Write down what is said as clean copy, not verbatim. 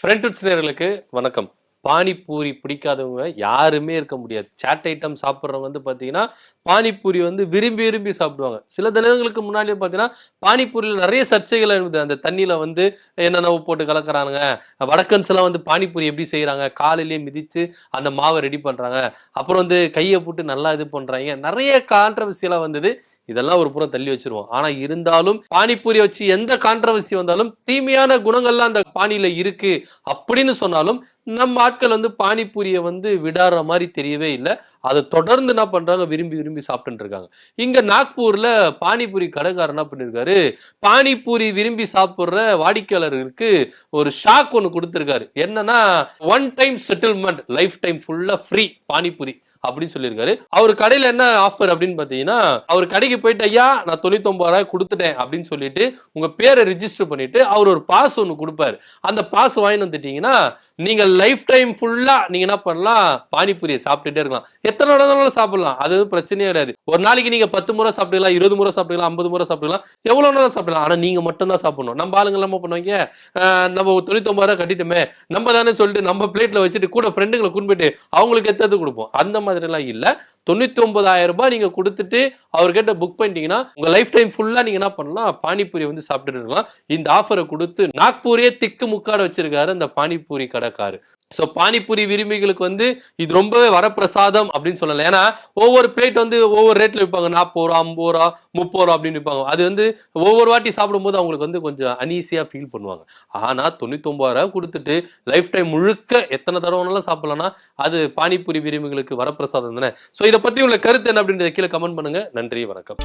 Friends நேயர்களுக்கு வணக்கம். பானிபூரி பிடிக்காதவங்க யாருமே இருக்க முடியாது. சாட் ஐட்டம் சாப்பிடுறவங்க பார்த்தீங்கன்னா, பானிபூரி விரும்பி விரும்பி சாப்பிடுவாங்க. சில தினங்களுக்கு முன்னாடியே பார்த்தீங்கன்னா, பானிபூரியில நெறைய சர்ச்சைகள் எழுது. அந்த தண்ணீல என்னென்னவோ போட்டு கலக்குறானுங்க. வடக்கன்ஸ்லாம் பானிபூரி எப்படி செய்றாங்க? காலையிலேயே மிதிச்சு அந்த மாவ ரெடி பண்றாங்க. அப்புறம் கைய போட்டு நல்லா இது பண்றாய்ங்க. நெறைய கான்ட்ரோவர்சியலாம் வந்தது. இதெல்லாம் ஒரு புறம் தள்ளி வச்சிருவோம். ஆனா இருந்தாலும் பானிபூரிய வச்சு எந்த கான்ட்ரோவர்சி வந்தாலும் தீமையான குணங்கள்லாம் அந்த பானியில இருக்கு அப்படின்னு சொன்னாலும் நம்ம ஆட்கள் பானிபூரிய விடாற மாதிரி தெரியவே இல்ல. அத தொடர்ந்து என்ன பண்றாங்க விரும்பி விரும்பி சாப்பிட்டுட்டு இருக்காங்க. இங்க நாக்பூர்ல பானிபூரி கடைக்காரர் என்ன பண்ணிருக்காரு, பானிபூரி விரும்பி சாப்பிடுற வாடிக்கையாளர்களுக்கு ஒரு ஷாக் ஒண்ணு குடுத்திருக்காரு. என்னன்னா, one time settlement life time ஃபுல்லா ஃப்ரீ பானிபூரி அப்படின்னு சொல்லியிருக்காரு. அவர் கடையில என்ன ஆஃபர் அப்படின்னு பாத்தீங்கன்னா, அவர் கடைக்கு போயிட்டு ஐயா நான் 99 கொடுத்துட்டேன் அப்படின்னு சொல்லிட்டு உங்க பேரை ரிஜிஸ்டர் பண்ணிட்டு அவர் ஒரு பாஸ் ஒன்னு கொடுப்பாரு. அந்த பாஸ் வாங்கிட்டு வந்துட்டீங்கன்னா நீங்க லைஃப் டைம் ஃபுல்லா நீங்க என்ன பண்ணலாம், பானிபூரியை சாப்பிட்டுட்டே இருக்கலாம். எத்தனை வேணாலும் சாப்பிடலாம். அது பிரச்சனையே கிடையாது. ஒரு நாளைக்கு நீங்க 10 முறை சாப்பிடலாம், 20 முறை சாப்பிடலாம், 50 முறை சாப்பிடலாம், எவ்வளவு நேரம் சாப்பிடலாம். ஆனா நீங்க மட்டும் தான் சாப்பிடணும். நம்ம ஆளுங்க என்ன பண்ணுவாங்க, நம்ம 99 கட்டிட்டுமே நம்ம தானே சொல்லிட்டு நம்ம பிளேட்ல வச்சுட்டு கூட ஃப்ரெண்டுங்களை கூப்பிட்டு அவங்களுக்கு எத்தது கொடுப்போம். அந்த மாதிரி எல்லாம் இல்ல. 99,000 நீங்க கொடுத்துட்டு அவர்கிட்ட புக் பண்ணிட்டீங்கன்னா உங்க லைஃப் டைம் ஃபுல்லா நீங்க என்ன பண்ணலாம், பானிபூரி சாப்பிட்டுட்டு இருக்கலாம். இந்த ஆஃபரை கொடுத்து நாக்பூரே திக்கு முக்காட வச்சிருக்காரு அந்த பானிபூரி கடைக்காரு. சோ பானிபூரி விரும்பிகளுக்கு இது ரொம்பவே வரப்பிரசாதம் அப்படின்னு சொல்லலாம். ஏன்னா ஒவ்வொரு பிளேட் ஒவ்வொரு ரேட்ல விற்பாங்க. 40 ரூபா, 50 ரூபா, 30 ரூபா அப்படின்னு விற்பாங்க. அது ஒவ்வொரு வாட்டி சாப்பிடும்போது அவங்களுக்கு கொஞ்சம் அனீசியா ஃபீல் பண்ணுவாங்க. ஆனா 99 கொடுத்துட்டு லைஃப் டைம் முழுக்க எத்தனை தடவைனாலும் சாப்பிடலாம்னா அது பானிபூரி விரும்பிகளுக்கு வரப்பிரசாதம் தானே. சோ இதை பத்தி உள்ள கருத்து என்ன அப்படின்றத கீழே கமெண்ட் பண்ணுங்க. நன்றி, வணக்கம்.